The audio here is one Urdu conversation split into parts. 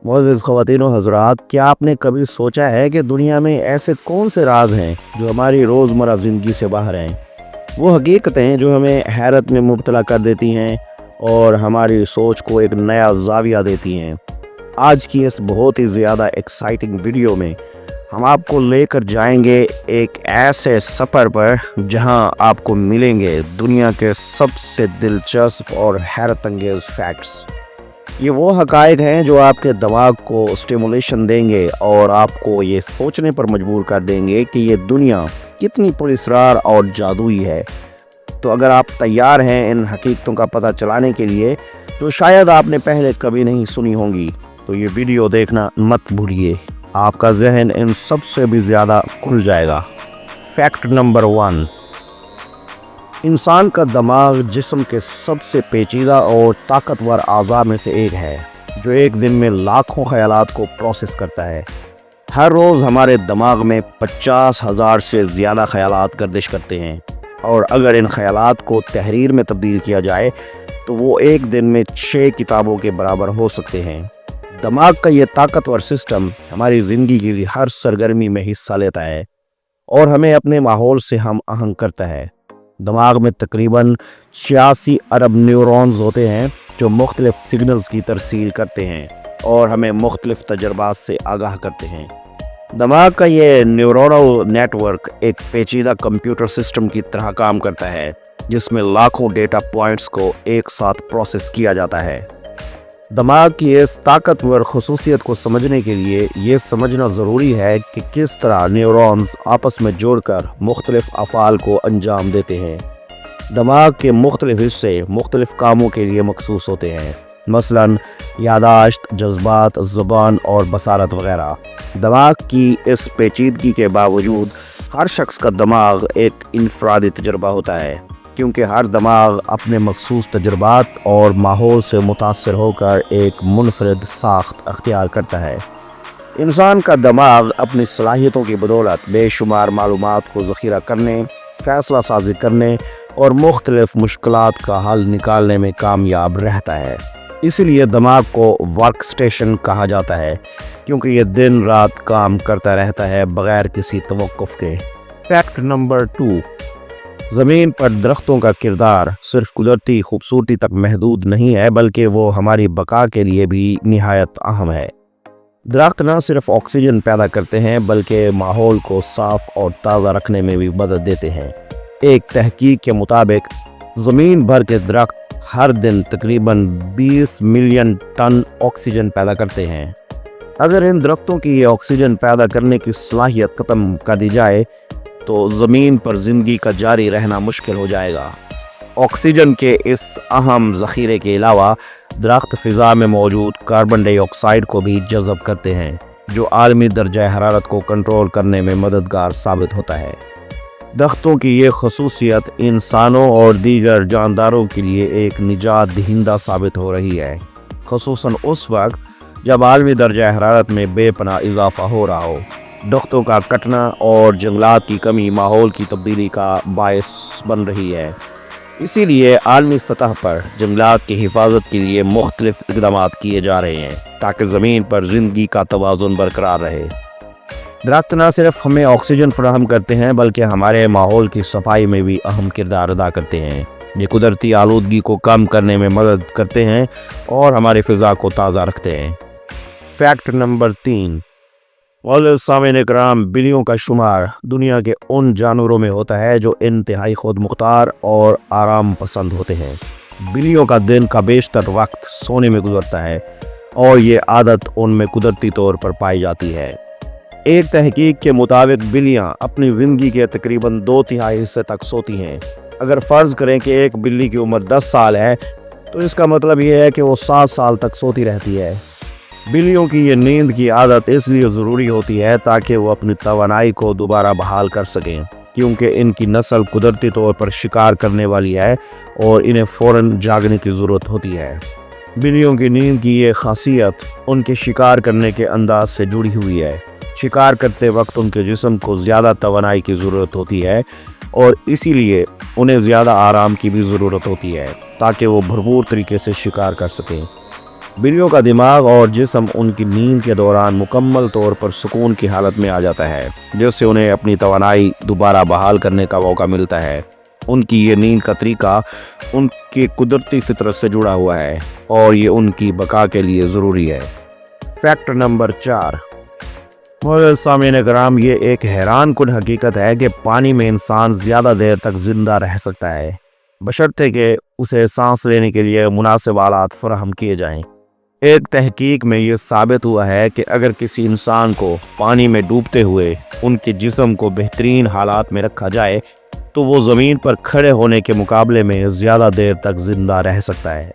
معزز خواتین و حضرات، کیا آپ نے کبھی سوچا ہے کہ دنیا میں ایسے کون سے راز ہیں جو ہماری روزمرہ زندگی سے باہر ہیں؟ وہ حقیقتیں جو ہمیں حیرت میں مبتلا کر دیتی ہیں اور ہماری سوچ کو ایک نیا زاویہ دیتی ہیں۔ آج کی اس بہت ہی زیادہ ایکسائٹنگ ویڈیو میں ہم آپ کو لے کر جائیں گے ایک ایسے سفر پر جہاں آپ کو ملیں گے دنیا کے سب سے دلچسپ اور حیرت انگیز فیکٹس۔ یہ وہ حقائق ہیں جو آپ کے دماغ کو اسٹیمولیشن دیں گے اور آپ کو یہ سوچنے پر مجبور کر دیں گے کہ یہ دنیا کتنی پراسرار اور جادوئی ہے۔ تو اگر آپ تیار ہیں ان حقیقتوں کا پتہ چلانے کے لیے جو شاید آپ نے پہلے کبھی نہیں سنی ہوں گی، تو یہ ویڈیو دیکھنا مت بھولیے، آپ کا ذہن ان سب سے بھی زیادہ کھل جائے گا۔ فیکٹ نمبر 1، انسان کا دماغ جسم کے سب سے پیچیدہ اور طاقتور اعضاء میں سے ایک ہے، جو ایک دن میں لاکھوں خیالات کو پروسیس کرتا ہے۔ ہر روز ہمارے دماغ میں 50,000 سے زیادہ خیالات گردش کرتے ہیں، اور اگر ان خیالات کو تحریر میں تبدیل کیا جائے تو وہ ایک دن میں 6 کتابوں کے برابر ہو سکتے ہیں۔ دماغ کا یہ طاقتور سسٹم ہماری زندگی کی ہر سرگرمی میں حصہ لیتا ہے اور ہمیں اپنے ماحول سے ہم آہنگ کرتا ہے۔ دماغ میں تقریباً 86 ارب نیورونز ہوتے ہیں جو مختلف سگنلز کی ترسیل کرتے ہیں اور ہمیں مختلف تجربات سے آگاہ کرتے ہیں۔ دماغ کا یہ نیورونل نیٹ ورک ایک پیچیدہ کمپیوٹر سسٹم کی طرح کام کرتا ہے جس میں لاکھوں ڈیٹا پوائنٹس کو ایک ساتھ پروسیس کیا جاتا ہے۔ دماغ کی اس طاقتور خصوصیت کو سمجھنے کے لیے یہ سمجھنا ضروری ہے کہ کس طرح نیورونز آپس میں جوڑ کر مختلف افعال کو انجام دیتے ہیں۔ دماغ کے مختلف حصے مختلف کاموں کے لیے مخصوص ہوتے ہیں، مثلاً یادداشت، جذبات، زبان اور بصارت وغیرہ۔ دماغ کی اس پیچیدگی کے باوجود ہر شخص کا دماغ ایک انفرادی تجربہ ہوتا ہے، کیونکہ ہر دماغ اپنے مخصوص تجربات اور ماحول سے متاثر ہو کر ایک منفرد ساخت اختیار کرتا ہے۔ انسان کا دماغ اپنی صلاحیتوں کی بدولت بے شمار معلومات کو ذخیرہ کرنے، فیصلہ سازی کرنے اور مختلف مشکلات کا حل نکالنے میں کامیاب رہتا ہے۔ اس لیے دماغ کو ورک سٹیشن کہا جاتا ہے، کیونکہ یہ دن رات کام کرتا رہتا ہے بغیر کسی توقف کے۔ فیکٹ نمبر 2، زمین پر درختوں کا کردار صرف قدرتی خوبصورتی تک محدود نہیں ہے، بلکہ وہ ہماری بقا کے لیے بھی نہایت اہم ہے۔ درخت نہ صرف آکسیجن پیدا کرتے ہیں بلکہ ماحول کو صاف اور تازہ رکھنے میں بھی مدد دیتے ہیں۔ ایک تحقیق کے مطابق زمین بھر کے درخت ہر دن تقریباً 20 ملین ٹن آکسیجن پیدا کرتے ہیں۔ اگر ان درختوں کی یہ آکسیجن پیدا کرنے کی صلاحیت ختم کر دی جائے تو زمین پر زندگی کا جاری رہنا مشکل ہو جائے گا۔ آکسیجن کے اس اہم ذخیرے کے علاوہ درخت فضا میں موجود کاربن ڈائی آکسائیڈ کو بھی جذب کرتے ہیں، جو عالمی درجہ حرارت کو کنٹرول کرنے میں مددگار ثابت ہوتا ہے۔ درختوں کی یہ خصوصیت انسانوں اور دیگر جانداروں کے لیے ایک نجات دہندہ ثابت ہو رہی ہے، خصوصاً اس وقت جب عالمی درجہ حرارت میں بے پناہ اضافہ ہو رہا ہو۔ درختوں کا کٹنا اور جنگلات کی کمی ماحول کی تبدیلی کا باعث بن رہی ہے۔ اسی لیے عالمی سطح پر جنگلات کی حفاظت کے لیے مختلف اقدامات کیے جا رہے ہیں تاکہ زمین پر زندگی کا توازن برقرار رہے۔ درخت نہ صرف ہمیں آکسیجن فراہم کرتے ہیں بلکہ ہمارے ماحول کی صفائی میں بھی اہم کردار ادا کرتے ہیں۔ یہ قدرتی آلودگی کو کم کرنے میں مدد کرتے ہیں اور ہماری فضا کو تازہ رکھتے ہیں۔ فیکٹ نمبر 3، معزز سامعین اکرام، بلیوں کا شمار دنیا کے ان جانوروں میں ہوتا ہے جو انتہائی خود مختار اور آرام پسند ہوتے ہیں۔ بلیوں کا دن کا بیشتر وقت سونے میں گزرتا ہے اور یہ عادت ان میں قدرتی طور پر پائی جاتی ہے۔ ایک تحقیق کے مطابق بلیاں اپنی زندگی کے تقریباً 2/3 حصے تک سوتی ہیں۔ اگر فرض کریں کہ ایک بلی کی عمر 10 سال ہے تو اس کا مطلب یہ ہے کہ وہ 7 سال تک سوتی رہتی ہے۔ بلیوں کی یہ نیند کی عادت اس لیے ضروری ہوتی ہے تاکہ وہ اپنی توانائی کو دوبارہ بحال کر سکیں، کیونکہ ان کی نسل قدرتی طور پر شکار کرنے والی ہے اور انہیں فوراً جاگنے کی ضرورت ہوتی ہے۔ بلیوں کی نیند کی یہ خاصیت ان کے شکار کرنے کے انداز سے جڑی ہوئی ہے۔ شکار کرتے وقت ان کے جسم کو زیادہ توانائی کی ضرورت ہوتی ہے اور اسی لیے انہیں زیادہ آرام کی بھی ضرورت ہوتی ہے تاکہ وہ بھرپور طریقے سے شکار کر سکیں۔ بلیوں کا دماغ اور جسم ان کی نیند کے دوران مکمل طور پر سکون کی حالت میں آ جاتا ہے، جس سے انہیں اپنی توانائی دوبارہ بحال کرنے کا موقع ملتا ہے۔ ان کی یہ نیند کا طریقہ ان کی قدرتی فطرت سے جڑا ہوا ہے اور یہ ان کی بقا کے لیے ضروری ہے۔ Fact number 4۔ معزز سامعین کرام، یہ ایک حیران کن حقیقت ہے کہ پانی میں انسان زیادہ دیر تک زندہ رہ سکتا ہے، بشرطے کہ اسے سانس لینے کے لیے مناسب آلات فراہم کیے جائیں۔ ایک تحقیق میں یہ ثابت ہوا ہے کہ اگر کسی انسان کو پانی میں ڈوبتے ہوئے ان کے جسم کو بہترین حالات میں رکھا جائے تو وہ زمین پر کھڑے ہونے کے مقابلے میں زیادہ دیر تک زندہ رہ سکتا ہے۔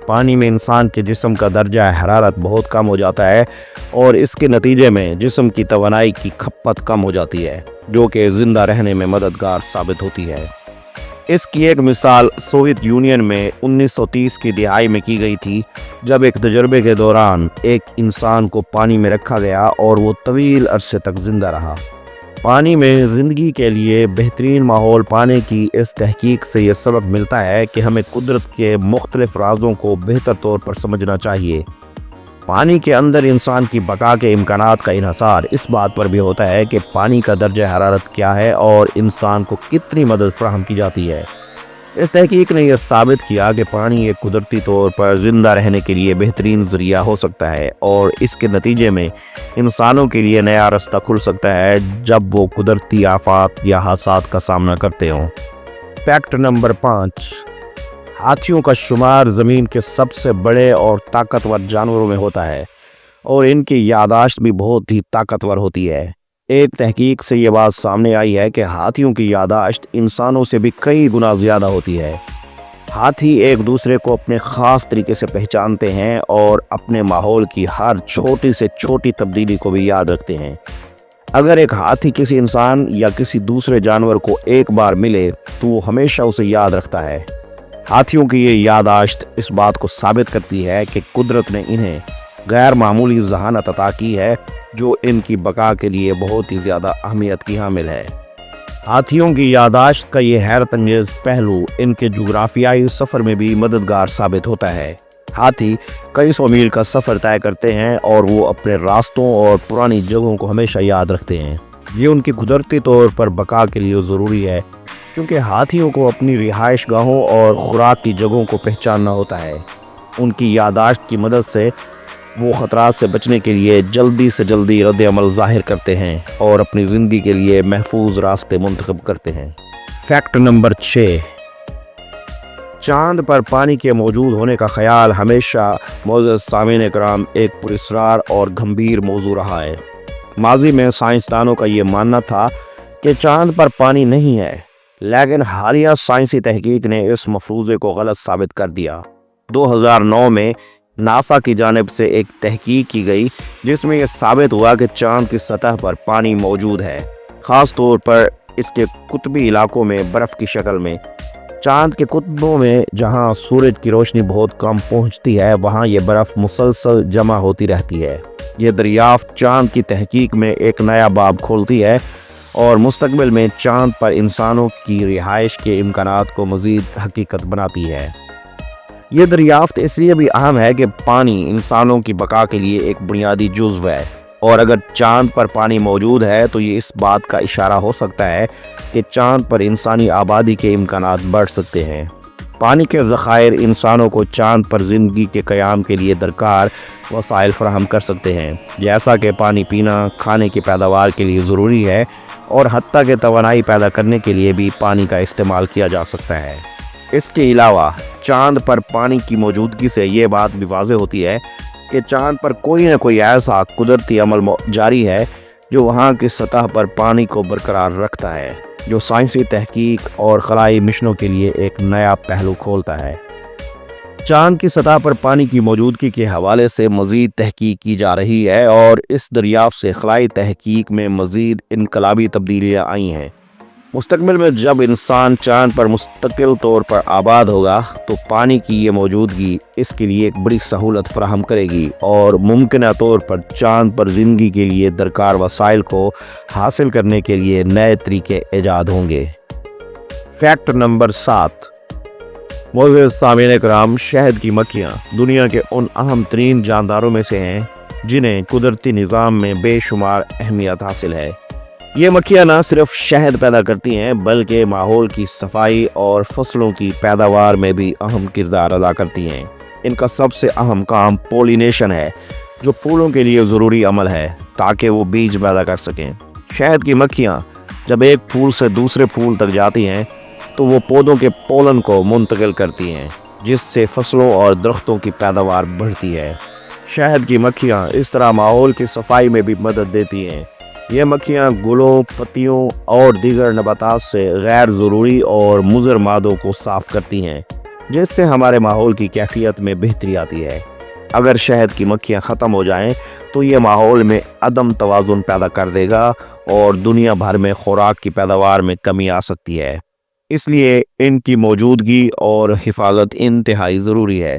پانی میں انسان کے جسم کا درجہ حرارت بہت کم ہو جاتا ہے اور اس کے نتیجے میں جسم کی توانائی کی کھپت کم ہو جاتی ہے، جو کہ زندہ رہنے میں مددگار ثابت ہوتی ہے۔ اس کی ایک مثال سوویت یونین میں 1930 کی دہائی میں کی گئی تھی، جب ایک تجربے کے دوران ایک انسان کو پانی میں رکھا گیا اور وہ طویل عرصے تک زندہ رہا۔ پانی میں زندگی کے لیے بہترین ماحول پانے کی اس تحقیق سے یہ سبق ملتا ہے کہ ہمیں قدرت کے مختلف رازوں کو بہتر طور پر سمجھنا چاہیے۔ پانی کے اندر انسان کی بقا کے امکانات کا انحصار اس بات پر بھی ہوتا ہے کہ پانی کا درجہ حرارت کیا ہے اور انسان کو کتنی مدد فراہم کی جاتی ہے۔ اس تحقیق نے یہ ثابت کیا کہ پانی ایک قدرتی طور پر زندہ رہنے کے لیے بہترین ذریعہ ہو سکتا ہے اور اس کے نتیجے میں انسانوں کے لیے نیا راستہ کھل سکتا ہے جب وہ قدرتی آفات یا حادثات کا سامنا کرتے ہوں۔ Fact number 5۔ ہاتھیوں کا شمار زمین کے سب سے بڑے اور طاقتور جانوروں میں ہوتا ہے اور ان کی یادداشت بھی بہت ہی طاقتور ہوتی ہے۔ ایک تحقیق سے یہ بات سامنے آئی ہے کہ ہاتھیوں کی یادداشت انسانوں سے بھی کئی گنا زیادہ ہوتی ہے۔ ہاتھی ایک دوسرے کو اپنے خاص طریقے سے پہچانتے ہیں اور اپنے ماحول کی ہر چھوٹی سے چھوٹی تبدیلی کو بھی یاد رکھتے ہیں۔ اگر ایک ہاتھی کسی انسان یا کسی دوسرے جانور کو ایک بار ملے تو وہ ہمیشہ اسے یاد رکھتا ہے۔ ہاتھیوں کی یہ یادداشت اس بات کو ثابت کرتی ہے کہ قدرت نے انہیں غیر معمولی ذہانت عطا کی ہے جو ان کی بقا کے لیے بہت ہی زیادہ اہمیت کی حامل ہے۔ ہاتھیوں کی یادداشت کا یہ حیرت انگیز پہلو ان کے جغرافیائی سفر میں بھی مددگار ثابت ہوتا ہے۔ ہاتھی کئی سو میل کا سفر طے کرتے ہیں اور وہ اپنے راستوں اور پرانی جگہوں کو ہمیشہ یاد رکھتے ہیں۔ یہ ان کی قدرتی طور پر بقا کے لیے ضروری ہے کیونکہ ہاتھیوں کو اپنی رہائش گاہوں اور خوراک کی جگہوں کو پہچاننا ہوتا ہے۔ ان کی یادداشت کی مدد سے وہ خطرات سے بچنے کے لیے جلدی سے جلدی رد عمل ظاہر کرتے ہیں اور اپنی زندگی کے لیے محفوظ راستے منتخب کرتے ہیں۔ Fact number 6۔ چاند پر پانی کے موجود ہونے کا خیال ہمیشہ معزز سامعین کرام ایک پراسرار اور گھمبیر موضوع رہا ہے۔ ماضی میں سائنسدانوں کا یہ ماننا تھا کہ چاند پر پانی نہیں ہے، لیکن حالیہ سائنسی تحقیق نے اس مفروضے کو غلط ثابت کر دیا۔ 2009 میں ناسا کی جانب سے ایک تحقیق کی گئی جس میں یہ ثابت ہوا کہ چاند کی سطح پر پانی موجود ہے، خاص طور پر اس کے قطبی علاقوں میں برف کی شکل میں۔ چاند کے قطبوں میں جہاں سورج کی روشنی بہت کم پہنچتی ہے وہاں یہ برف مسلسل جمع ہوتی رہتی ہے۔ یہ دریافت چاند کی تحقیق میں ایک نیا باب کھولتی ہے اور مستقبل میں چاند پر انسانوں کی رہائش کے امکانات کو مزید حقیقت بناتی ہے۔ یہ دریافت اس لیے بھی اہم ہے کہ پانی انسانوں کی بقا کے لیے ایک بنیادی جزو ہے اور اگر چاند پر پانی موجود ہے تو یہ اس بات کا اشارہ ہو سکتا ہے کہ چاند پر انسانی آبادی کے امکانات بڑھ سکتے ہیں۔ پانی کے ذخائر انسانوں کو چاند پر زندگی کے قیام کے لیے درکار وسائل فراہم کر سکتے ہیں، جیسا کہ پانی پینا کھانے کی پیداوار کے لیے ضروری ہے اور حتیٰ کہ توانائی پیدا کرنے کے لیے بھی پانی کا استعمال کیا جا سکتا ہے۔ اس کے علاوہ چاند پر پانی کی موجودگی سے یہ بات بھی واضح ہوتی ہے کہ چاند پر کوئی نہ کوئی ایسا قدرتی عمل جاری ہے جو وہاں کی سطح پر پانی کو برقرار رکھتا ہے، جو سائنسی تحقیق اور خلائی مشنوں کے لیے ایک نیا پہلو کھولتا ہے۔ چاند کی سطح پر پانی کی موجودگی کے حوالے سے مزید تحقیق کی جا رہی ہے اور اس دریافت سے خلائی تحقیق میں مزید انقلابی تبدیلیاں آئی ہیں۔ مستقبل میں جب انسان چاند پر مستقل طور پر آباد ہوگا تو پانی کی یہ موجودگی اس کے لیے ایک بڑی سہولت فراہم کرے گی اور ممکنہ طور پر چاند پر زندگی کے لیے درکار وسائل کو حاصل کرنے کے لیے نئے طریقے ایجاد ہوں گے۔ Fact number 7۔ معزز سامعین کرام، شہد کی مکھیاں دنیا کے ان اہم ترین جانداروں میں سے ہیں جنہیں قدرتی نظام میں بے شمار اہمیت حاصل ہے۔ یہ مکھیاں نہ صرف شہد پیدا کرتی ہیں بلکہ ماحول کی صفائی اور فصلوں کی پیداوار میں بھی اہم کردار ادا کرتی ہیں۔ ان کا سب سے اہم کام پولینیشن ہے، جو پھولوں کے لیے ضروری عمل ہے تاکہ وہ بیج پیدا کر سکیں۔ شہد کی مکھیاں جب ایک پھول سے دوسرے پھول تک جاتی ہیں تو وہ پودوں کے پولن کو منتقل کرتی ہیں، جس سے فصلوں اور درختوں کی پیداوار بڑھتی ہے۔ شہد کی مکھیاں اس طرح ماحول کی صفائی میں بھی مدد دیتی ہیں۔ یہ مکھیاں گلوں، پتیوں اور دیگر نباتات سے غیر ضروری اور مضر مادوں کو صاف کرتی ہیں، جس سے ہمارے ماحول کی کیفیت میں بہتری آتی ہے۔ اگر شہد کی مکھیاں ختم ہو جائیں تو یہ ماحول میں عدم توازن پیدا کر دے گا اور دنیا بھر میں خوراک کی پیداوار میں کمی آ سکتی ہے۔ اس لیے ان کی موجودگی اور حفاظت انتہائی ضروری ہے۔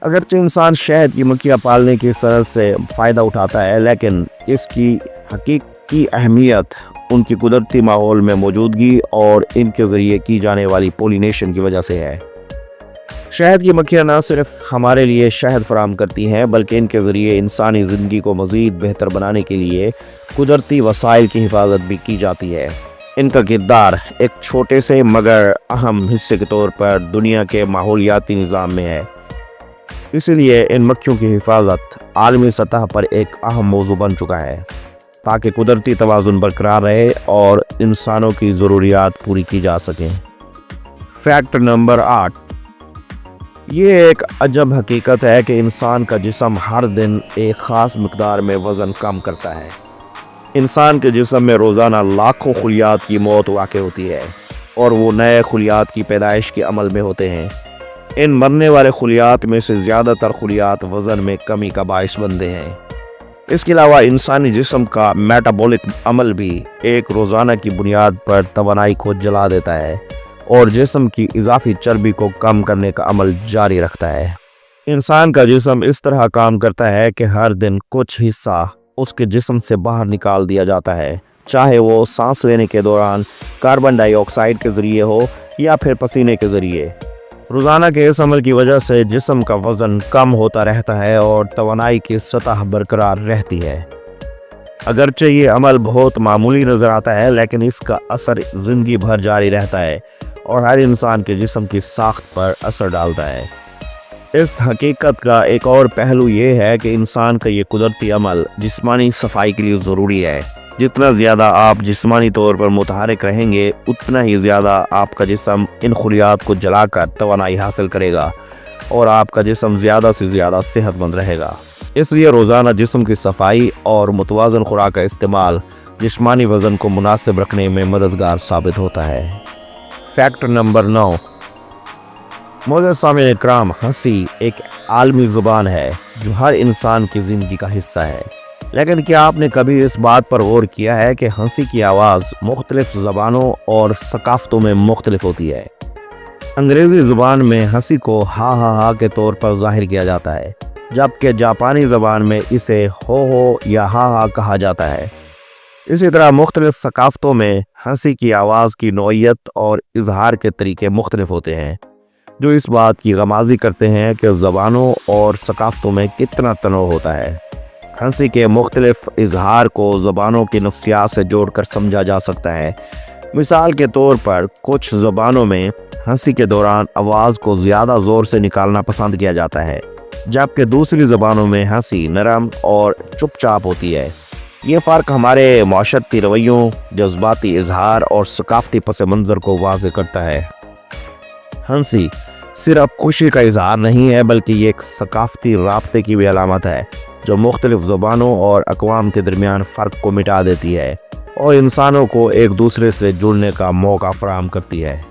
اگرچہ انسان شہد کی مکھیاں پالنے کی صنعت سے فائدہ اٹھاتا ہے، لیکن اس کی حقیقی اہمیت ان کی قدرتی ماحول میں موجودگی اور ان کے ذریعے کی جانے والی پولینیشن کی وجہ سے ہے۔ شہد کی مکھیاں نہ صرف ہمارے لیے شہد فراہم کرتی ہیں بلکہ ان کے ذریعے انسانی زندگی کو مزید بہتر بنانے کے لیے قدرتی وسائل کی حفاظت بھی کی جاتی ہے۔ ان کا کردار ایک چھوٹے سے مگر اہم حصے کے طور پر دنیا کے ماحولیاتی نظام میں ہے۔ اس لیے ان مکھیوں کی حفاظت عالمی سطح پر ایک اہم موضوع بن چکا ہے تاکہ قدرتی توازن برقرار رہے اور انسانوں کی ضروریات پوری کی جا سکیں۔ فیکٹ نمبر 8، یہ ایک عجب حقیقت ہے کہ انسان کا جسم ہر دن ایک خاص مقدار میں وزن کم کرتا ہے۔ انسان کے جسم میں روزانہ لاکھوں خلیات کی موت واقع ہوتی ہے اور وہ نئے خلیات کی پیدائش کے عمل میں ہوتے ہیں۔ ان مرنے والے خلیات میں سے زیادہ تر خلیات وزن میں کمی کا باعث بنتے ہیں۔ اس کے علاوہ انسانی جسم کا میٹابولک عمل بھی ایک روزانہ کی بنیاد پر توانائی کو جلا دیتا ہے اور جسم کی اضافی چربی کو کم کرنے کا عمل جاری رکھتا ہے۔ انسان کا جسم اس طرح کام کرتا ہے کہ ہر دن کچھ حصہ اس کے جسم سے باہر نکال دیا جاتا ہے، چاہے وہ سانس لینے کے دوران کاربن ڈائی آکسائیڈ کے ذریعے ہو یا پھر پسینے کے ذریعے۔ روزانہ کے اس عمل کی وجہ سے جسم کا وزن کم ہوتا رہتا ہے اور توانائی کی سطح برقرار رہتی ہے۔ اگرچہ یہ عمل بہت معمولی نظر آتا ہے، لیکن اس کا اثر زندگی بھر جاری رہتا ہے اور ہر انسان کے جسم کی ساخت پر اثر ڈالتا ہے۔ اس حقیقت کا ایک اور پہلو یہ ہے کہ انسان کا یہ قدرتی عمل جسمانی صفائی کے لیے ضروری ہے۔ جتنا زیادہ آپ جسمانی طور پر متحرک رہیں گے، اتنا ہی زیادہ آپ کا جسم ان خلیات کو جلا کر توانائی حاصل کرے گا اور آپ کا جسم زیادہ سے زیادہ صحت مند رہے گا۔ اس لیے روزانہ جسم کی صفائی اور متوازن خوراک کا استعمال جسمانی وزن کو مناسب رکھنے میں مددگار ثابت ہوتا ہے۔ فیکٹ نمبر 9، معزز سامعین کرام، ہنسی ایک عالمی زبان ہے جو ہر انسان کی زندگی کا حصہ ہے۔ لیکن کیا آپ نے کبھی اس بات پر غور کیا ہے کہ ہنسی کی آواز مختلف زبانوں اور ثقافتوں میں مختلف ہوتی ہے؟ انگریزی زبان میں ہنسی کو ہا ہا ہا کے طور پر ظاہر کیا جاتا ہے، جبکہ جاپانی زبان میں اسے ہو ہو یا ہا ہا کہا جاتا ہے۔ اسی طرح مختلف ثقافتوں میں ہنسی کی آواز کی نوعیت اور اظہار کے طریقے مختلف ہوتے ہیں، جو اس بات کی غمازی کرتے ہیں کہ زبانوں اور ثقافتوں میں کتنا تنوع ہوتا ہے۔ ہنسی کے مختلف اظہار کو زبانوں کی نفسیات سے جوڑ کر سمجھا جا سکتا ہے۔ مثال کے طور پر کچھ زبانوں میں ہنسی کے دوران آواز کو زیادہ زور سے نکالنا پسند کیا جاتا ہے، جبکہ دوسری زبانوں میں ہنسی نرم اور چپ چاپ ہوتی ہے۔ یہ فرق ہمارے معاشرتی رویوں، جذباتی اظہار اور ثقافتی پس منظر کو واضح کرتا ہے۔ ہنسی صرف خوشی کا اظہار نہیں ہے، بلکہ یہ ایک ثقافتی رابطے کی بھی علامت ہے جو مختلف زبانوں اور اقوام کے درمیان فرق کو مٹا دیتی ہے اور انسانوں کو ایک دوسرے سے جڑنے کا موقع فراہم کرتی ہے۔